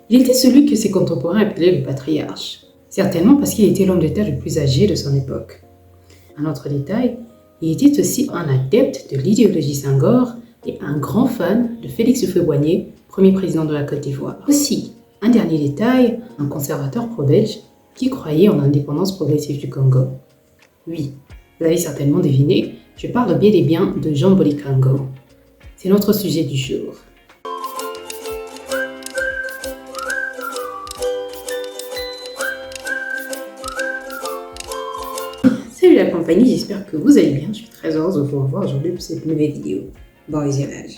Il était celui que ses contemporains appelaient le patriarche, certainement parce qu'il était l'homme d'État le plus âgé de son époque. Un autre détail, il était aussi un adepte de l'idéologie Senghor et un grand fan de Félix Houphouët-Boigny, premier président de la Côte d'Ivoire. Aussi, un dernier détail, un conservateur pro-belge qui croyait en l'indépendance progressive du Congo. Oui, vous avez certainement deviné, je parle bien et bien de Jean Bolikango. C'est notre sujet du jour. Salut la compagnie, j'espère que vous allez bien. Je suis très heureuse de vous revoir aujourd'hui pour cette nouvelle vidéo. Bon visionnage.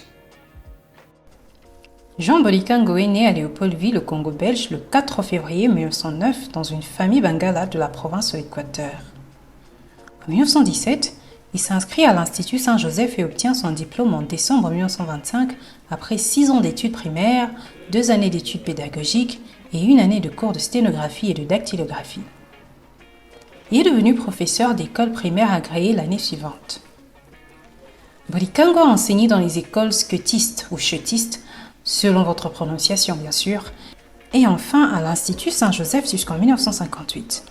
Jean Bolikango est né à Léopoldville, au Congo belge, le 4 février 1909 dans une famille bangala de la province de l'Équateur. En 1917, il s'inscrit à l'Institut Saint-Joseph et obtient son diplôme en décembre 1925 après 6 ans d'études primaires, 2 années d'études pédagogiques et 1 année de cours de sténographie et de dactylographie. Il est devenu professeur d'école primaire agréé l'année suivante. Bolikango a enseigné dans les écoles scotistes ou chutistes, selon votre prononciation bien sûr, et enfin à l'Institut Saint-Joseph jusqu'en 1958.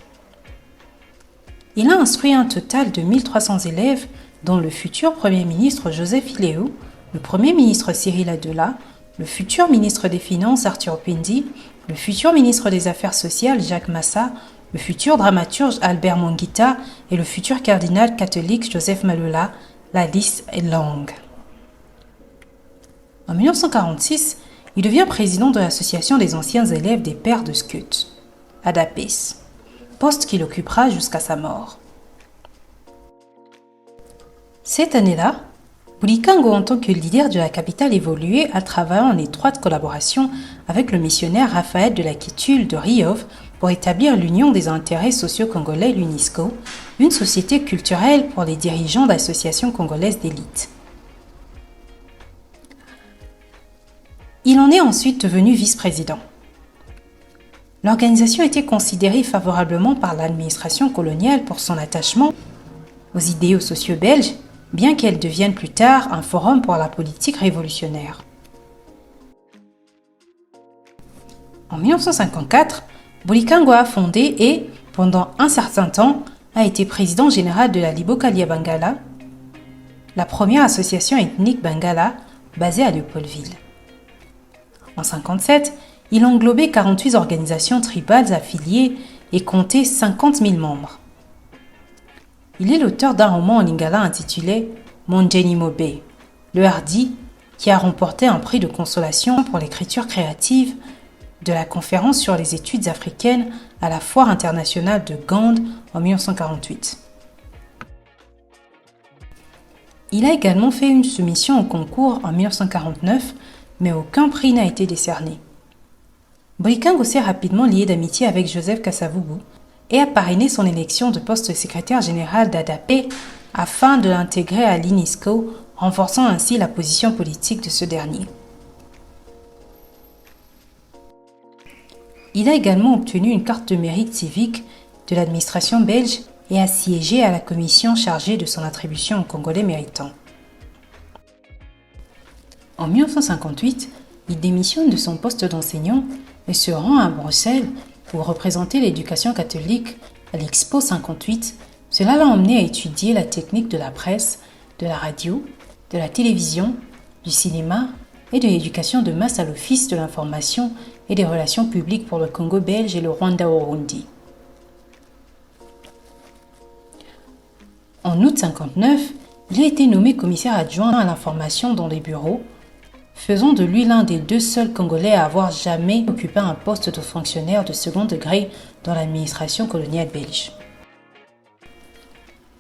Il a instruit un total de 1300 élèves, dont le futur Premier ministre Joseph Iléo, le Premier ministre Cyril Adoula, le futur ministre des Finances Arthur Pindi, le futur ministre des Affaires sociales Jacques Massa, le futur dramaturge Albert Monguita et le futur cardinal catholique Joseph Maloula. La liste est longue. En 1946, il devient président de l'Association des anciens élèves des pères de scouts, ADAPES, poste qu'il occupera jusqu'à sa mort. Cette année-là, Bolikango, en tant que leader de la capitale évoluée, a travaillé en étroite collaboration avec le missionnaire Raphaël de la Quétule de Riov pour établir l'Union des intérêts sociaux congolais, l'UNISCO, une société culturelle pour les dirigeants d'associations congolaises d'élite. Il en est ensuite devenu vice-président. L'organisation était considérée favorablement par l'administration coloniale pour son attachement aux idéaux sociaux belges, bien qu'elle devienne plus tard un forum pour la politique révolutionnaire. En 1954, Bolikango a fondé et, pendant un certain temps, a été président général de la Libokalia Bangala, la première association ethnique bangala basée à Léopoldville. En 1957, il englobait 48 organisations tribales affiliées et comptait 50 000 membres. Il est l'auteur d'un roman en lingala intitulé Monjeni Mobe, le hardi, qui a remporté un prix de consolation pour l'écriture créative de la conférence sur les études africaines à la Foire internationale de Gand en 1948. Il a également fait une soumission au concours en 1949, mais aucun prix n'a été décerné. Bolikango s'est rapidement lié d'amitié avec Joseph Kasavubu et a parrainé son élection de poste de secrétaire général d'ADAPE afin de l'intégrer à l'UNISCO, renforçant ainsi la position politique de ce dernier. Il a également obtenu une carte de mérite civique de l'administration belge et a siégé à la commission chargée de son attribution aux Congolais méritants. En 1958, il démissionne de son poste d'enseignant et se rend à Bruxelles pour représenter l'éducation catholique à l'Expo 58. Cela l'a emmené à étudier la technique de la presse, de la radio, de la télévision, du cinéma et de l'éducation de masse à l'Office de l'information et des relations publiques pour le Congo belge et le Rwanda-Urundi. En août 1959, il a été nommé commissaire adjoint à l'information dans les bureaux, faisant de lui l'un des 2 seuls Congolais à avoir jamais occupé un poste de fonctionnaire de second degré dans l'administration coloniale belge.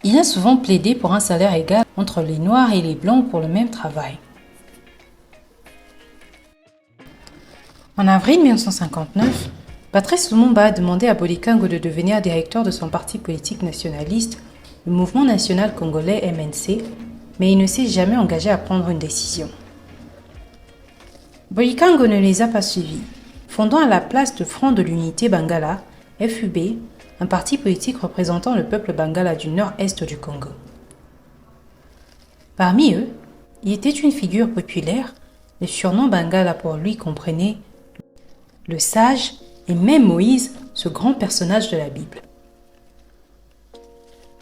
Il a souvent plaidé pour un salaire égal entre les Noirs et les Blancs pour le même travail. En avril 1959, Patrice Lumumba a demandé à Bolikango de devenir directeur de son parti politique nationaliste, le Mouvement national congolais MNC, mais il ne s'est jamais engagé à prendre une décision. Bolikango ne les a pas suivis, fondant à la place de Front de l'Unité Bangala, FUB, un parti politique représentant le peuple bangala du nord-est du Congo. Parmi eux, il était une figure populaire, le surnom Bangala pour lui comprenait le sage et même Moïse, ce grand personnage de la Bible.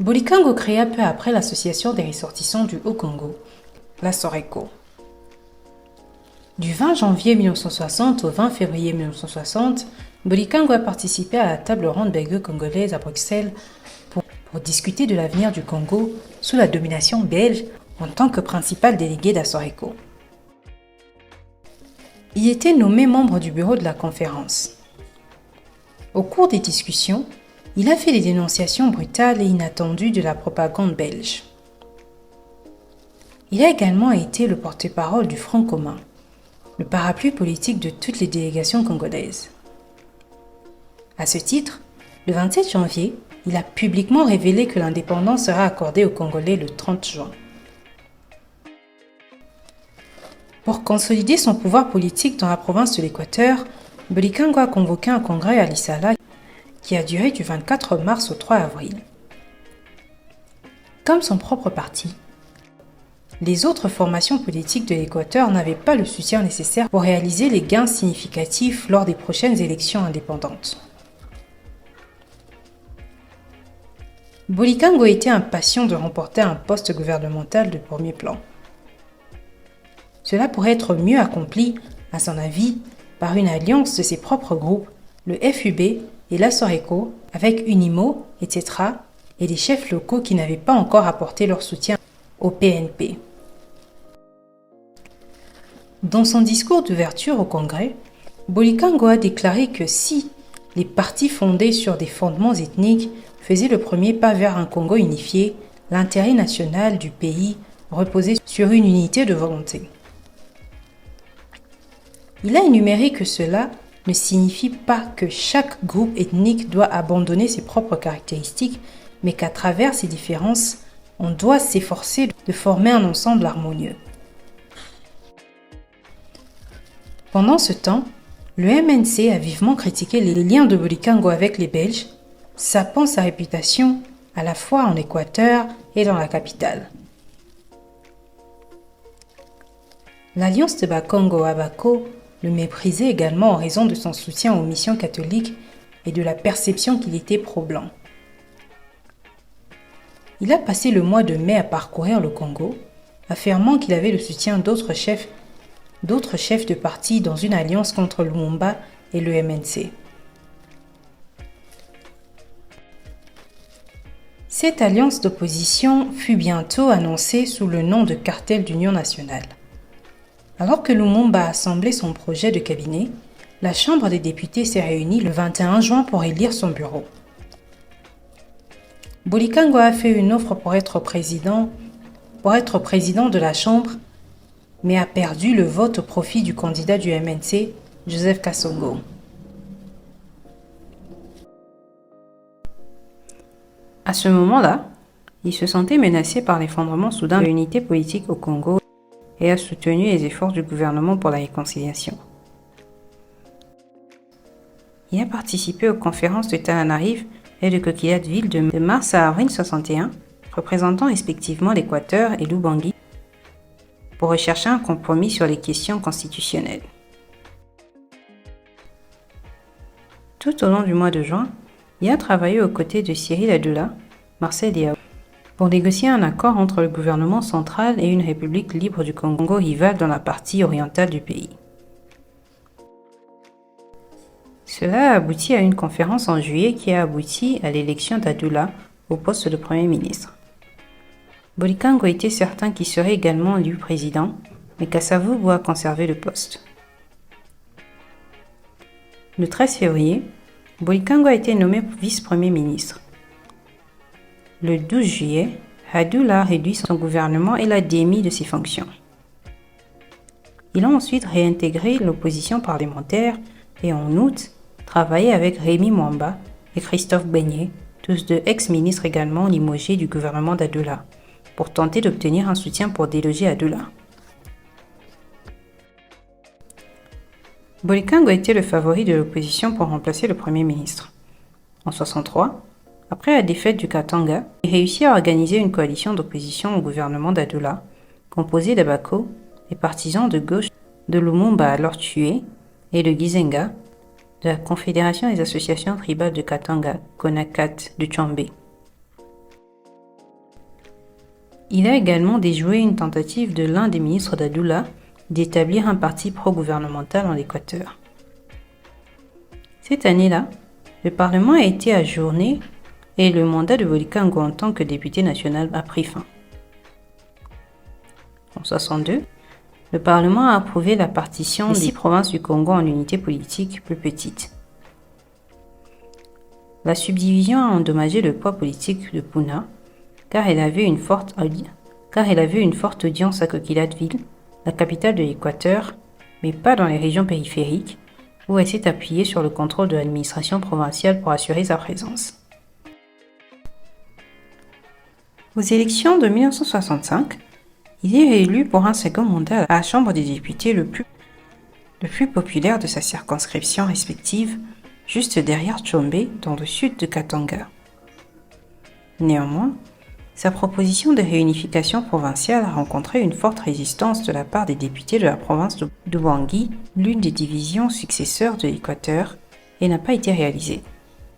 Bolikango créa peu après l'association des ressortissants du Haut-Congo, la SORECO. Du 20 janvier 1960 au 20 février 1960, Bolikango a participé à la table ronde belgo-congolaise à Bruxelles pour discuter de l'avenir du Congo sous la domination belge en tant que principal délégué de la SORECO. Il était nommé membre du bureau de la conférence. Au cours des discussions, il a fait des dénonciations brutales et inattendues de la propagande belge. Il a également été le porte-parole du Front commun, le parapluie politique de toutes les délégations congolaises. À ce titre, le 27 janvier, il a publiquement révélé que l'indépendance sera accordée aux Congolais le 30 juin. Pour consolider son pouvoir politique dans la province de l'Équateur, Bolikango a convoqué un congrès à Lissala qui a duré du 24 mars au 3 avril. Comme son propre parti, les autres formations politiques de l'Équateur n'avaient pas le soutien nécessaire pour réaliser les gains significatifs lors des prochaines élections indépendantes. Bolikango était impatient de remporter un poste gouvernemental de premier plan. Cela pourrait être mieux accompli, à son avis, par une alliance de ses propres groupes, le FUB et la SORECO, avec Unimo, etc., et des chefs locaux qui n'avaient pas encore apporté leur soutien au PNP. Dans son discours d'ouverture au Congrès, Bolikango a déclaré que si les partis fondés sur des fondements ethniques faisaient le premier pas vers un Congo unifié, l'intérêt national du pays reposait sur une unité de volonté. Il a énuméré que cela ne signifie pas que chaque groupe ethnique doit abandonner ses propres caractéristiques, mais qu'à travers ces différences, on doit s'efforcer de former un ensemble harmonieux. Pendant ce temps, le MNC a vivement critiqué les liens de Bolikango avec les Belges, sapant sa réputation à la fois en Équateur et dans la capitale. L'Alliance de Bakongo-Abaco le méprisait également en raison de son soutien aux missions catholiques et de la perception qu'il était pro-blanc. Il a passé le mois de mai à parcourir le Congo, affirmant qu'il avait le soutien d'autres chefs de parti dans une alliance contre Lumumba et le MNC. Cette alliance d'opposition fut bientôt annoncée sous le nom de Cartel d'Union nationale. Alors que Lumumba a assemblé son projet de cabinet, la Chambre des députés s'est réunie le 21 juin pour élire son bureau. Bolikango a fait une offre pour être président de la Chambre, mais a perdu le vote au profit du candidat du MNC, Joseph Kassongo. À ce moment-là, il se sentait menacé par l'effondrement soudain de l'unité politique au Congo et a soutenu les efforts du gouvernement pour la réconciliation. Il a participé aux conférences de Tananarive et de Coquillatville de mars à avril 1961, représentant respectivement l'Équateur et l'Ubangui, pour rechercher un compromis sur les questions constitutionnelles. Tout au long du mois de juin, il a travaillé aux côtés de Cyril Adula, Marcel Diao, pour négocier un accord entre le gouvernement central et une république libre du Congo rivale dans la partie orientale du pays. Cela a abouti à une conférence en juillet qui a abouti à l'élection d'Adula au poste de Premier ministre. Bolikango était certain qu'il serait également élu président, mais Kasavubu a conservé le poste. Le 13 février, Bolikango a été nommé vice-premier ministre. Le 12 juillet, Adula a réduit son gouvernement et l'a démis de ses fonctions. Il a ensuite réintégré l'opposition parlementaire et en août, travaillé avec Rémi Mwamba et Christophe Beignet, tous deux ex-ministres également limogés du gouvernement d'Adula, pour tenter d'obtenir un soutien pour déloger Adula. Bolikango était le favori de l'opposition pour remplacer le Premier ministre. En 1963, après la défaite du Katanga, il réussit à organiser une coalition d'opposition au gouvernement d'Adula, composée d'Abako, des partisans de gauche de Lumumba alors tués, et de Gizenga, de la Confédération des associations tribales de Katanga, CONACAT, de Tchambé. Il a également déjoué une tentative de l'un des ministres d'Adoula d'établir un parti pro-gouvernemental en Équateur. Cette année-là, le Parlement a été ajourné et le mandat de Bolikango en tant que député national a pris fin. En 1962, le Parlement a approuvé la partition des 6 provinces du Congo en unités politiques plus petites. La subdivision a endommagé le poids politique de Puna, car elle avait une forte audience à Coquillatville, la capitale de l'Équateur, mais pas dans les régions périphériques, où elle s'est appuyée sur le contrôle de l'administration provinciale pour assurer sa présence. Aux élections de 1965, il est réélu pour un second mandat à la Chambre des députés le plus populaire de sa circonscription respective, juste derrière Tchombe, dans le sud de Katanga. Néanmoins, sa proposition de réunification provinciale a rencontré une forte résistance de la part des députés de la province d'Ubangi, l'une des divisions successeurs de l'Équateur, et n'a pas été réalisée.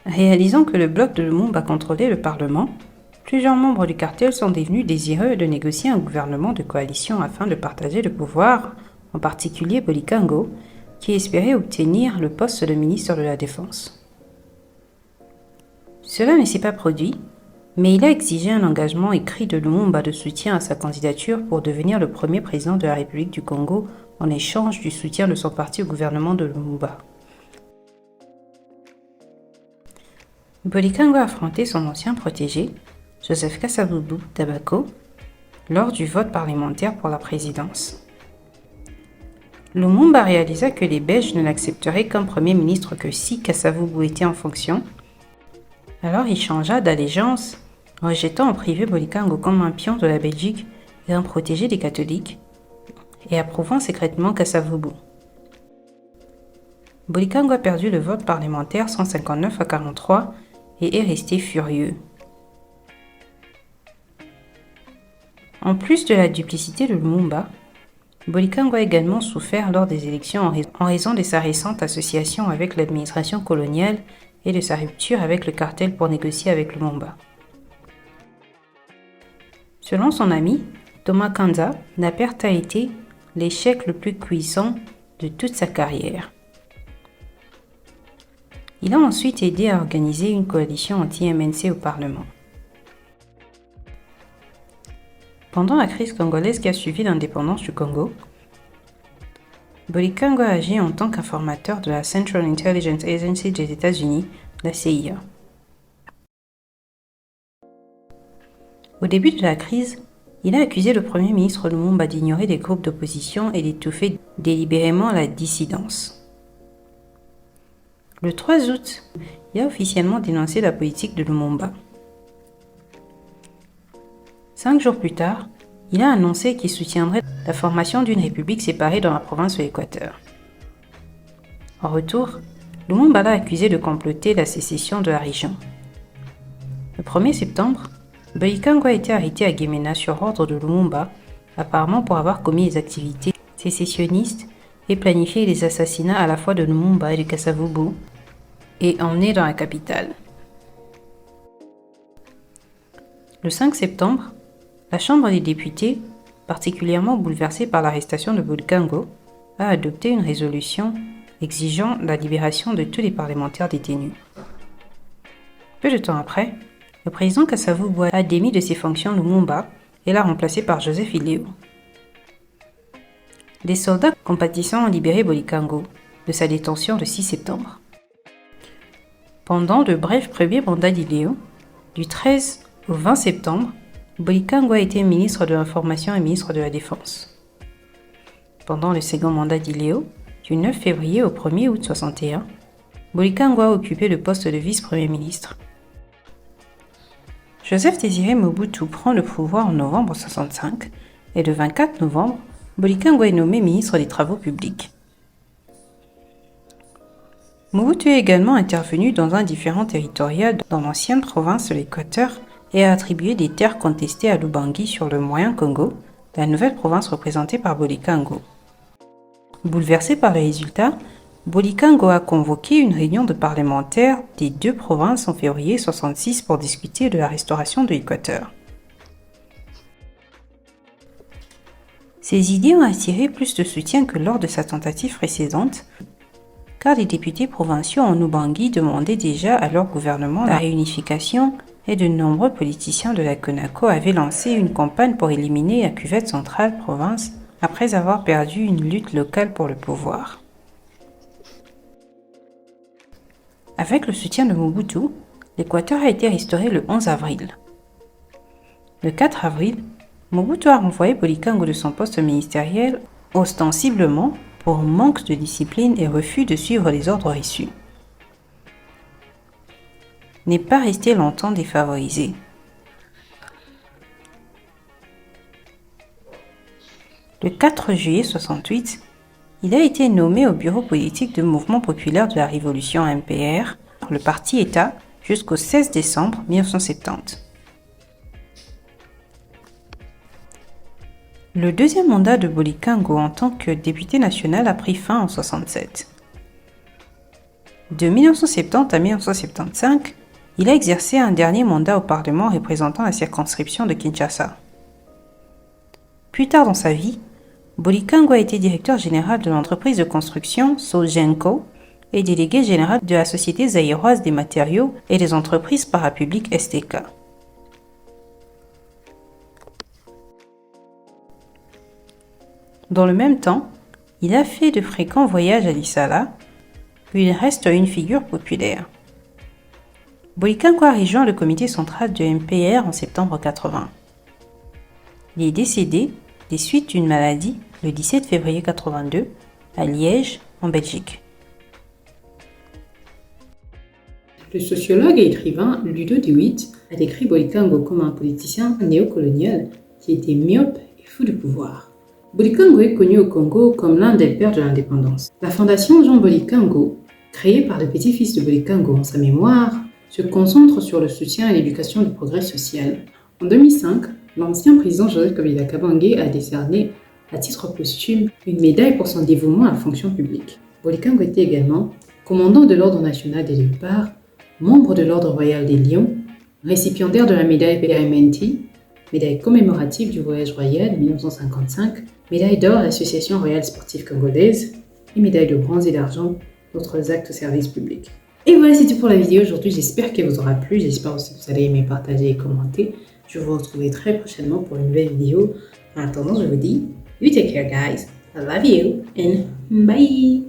Réalisant que le bloc de Lumumba contrôlait le Parlement, plusieurs membres du cartel sont devenus désireux de négocier un gouvernement de coalition afin de partager le pouvoir, en particulier Bolikango, qui espérait obtenir le poste de ministre de la Défense. Cela ne s'est pas produit, mais il a exigé un engagement écrit de Lumumba de soutien à sa candidature pour devenir le premier président de la République du Congo en échange du soutien de son parti au gouvernement de Lumumba. Bolikango a affronté son ancien protégé, Joseph Kasavubu Tabako, lors du vote parlementaire pour la présidence. Lumumba réalisa que les Belges ne l'accepteraient comme premier ministre que si Kasavubu était en fonction. Alors il changea d'allégeance, rejetant en privé Bolikango comme un pion de la Belgique et un protégé des catholiques, et approuvant secrètement Kasavubu. Bolikango a perdu le vote parlementaire 159 à 43 et est resté furieux. En plus de la duplicité de Lumumba, Bolikango a également souffert lors des élections en raison de sa récente association avec l'administration coloniale et de sa rupture avec le cartel pour négocier avec Lumumba. Selon son ami, Thomas Kanza, la perte a été l'échec le plus cuisant de toute sa carrière. Il a ensuite aidé à organiser une coalition anti-MNC au Parlement. Pendant la crise congolaise qui a suivi l'indépendance du Congo, Bolikango a agi en tant qu'informateur de la Central Intelligence Agency des États-Unis, la CIA. Au début de la crise, il a accusé le Premier ministre Lumumba d'ignorer les groupes d'opposition et d'étouffer délibérément la dissidence. Le 3 août, il a officiellement dénoncé la politique de Lumumba. 5 jours plus tard, il a annoncé qu'il soutiendrait la formation d'une république séparée dans la province de l'Équateur. En retour, Lumumba l'a accusé de comploter la sécession de la région. Le 1er septembre, Bolikango a été arrêté à Guémena sur ordre de Lumumba, apparemment pour avoir commis des activités sécessionnistes et planifié les assassinats à la fois de Lumumba et de Kasavubu, et emmené dans la capitale. Le 5 septembre, la Chambre des députés, particulièrement bouleversée par l'arrestation de Bolikango, a adopté une résolution exigeant la libération de tous les parlementaires détenus. Peu de temps après, le président Kasavubu a démis de ses fonctions Lumumba et l'a remplacé par Joseph Ileo. Les soldats compatissants ont libéré Bolikango de sa détention le 6 septembre. Pendant le bref premier mandat d'Ileo, du 13 au 20 septembre, Bolikango a été ministre de l'Information et ministre de la Défense. Pendant le second mandat d'Ileo, du 9 février au 1er août 61, Bolikango a occupé le poste de vice-premier ministre. Joseph Désiré Mobutu prend le pouvoir en novembre 65 et le 24 novembre, Bolikango est nommé ministre des Travaux publics. Mobutu est également intervenu dans un différend territorial dans l'ancienne province de l'Équateur et a attribué des terres contestées à l'Ubangi sur le Moyen Congo, la nouvelle province représentée par Bolikango. Bouleversé par les résultats, Bolikango a convoqué une réunion de parlementaires des deux provinces en février 1966 pour discuter de la restauration de l'Équateur. Ces idées ont attiré plus de soutien que lors de sa tentative précédente, car les députés provinciaux en Ubangui demandaient déjà à leur gouvernement la réunification et de nombreux politiciens de la CONACO avaient lancé une campagne pour éliminer la cuvette centrale province après avoir perdu une lutte locale pour le pouvoir. Avec le soutien de Mobutu, l'Équateur a été restauré le 11 avril. Le 4 avril, Mobutu a renvoyé Bolikango de son poste ministériel, ostensiblement pour manque de discipline et refus de suivre les ordres reçus. N'est pas resté longtemps défavorisé. Le 4 juillet 1968, il a été nommé au bureau politique du Mouvement populaire de la Révolution MPR, le parti État, jusqu'au 16 décembre 1970. Le deuxième mandat de Bolikango en tant que député national a pris fin en 1967. De 1970 à 1975, il a exercé un dernier mandat au Parlement représentant la circonscription de Kinshasa. Plus tard dans sa vie, Bolikango a été directeur général de l'entreprise de construction Sogenco et délégué général de la Société zaïroise des matériaux et des entreprises parapubliques STK. Dans le même temps, il a fait de fréquents voyages à Lissala, où il reste une figure populaire. Bolikango a rejoint le comité central de MPR en septembre 80. Il est décédé des suites d'une maladie le 17 février 82 à Liège, en Belgique. Le sociologue et écrivain Ludo de Witt a décrit Bolikango comme un politicien néocolonial qui était myope et fou de pouvoir. Bolikango est connu au Congo comme l'un des pères de l'indépendance. La fondation Jean Bolikango, créée par le petit-fils de Bolikango en sa mémoire, se concentre sur le soutien et l'éducation du progrès social. En 2005, l'ancien président Joseph Kabila Kabange a décerné, à titre posthume, une médaille pour son dévouement à la fonction publique. Bolikango était également commandant de l'Ordre national des Léopards, membre de l'Ordre royal des Lions, récipiendaire de la médaille PMNT, médaille commémorative du voyage royal de 1955, médaille d'or à l'Association royale sportive congolaise et médaille de bronze et d'argent d'autres actes au service public. Et voilà, c'est tout pour la vidéo aujourd'hui. J'espère qu'elle vous aura plu. J'espère aussi que vous allez aimer, partager et commenter. Je vous retrouverai très prochainement pour une nouvelle vidéo. En attendant, je vous dis, you take care guys. I love you and bye.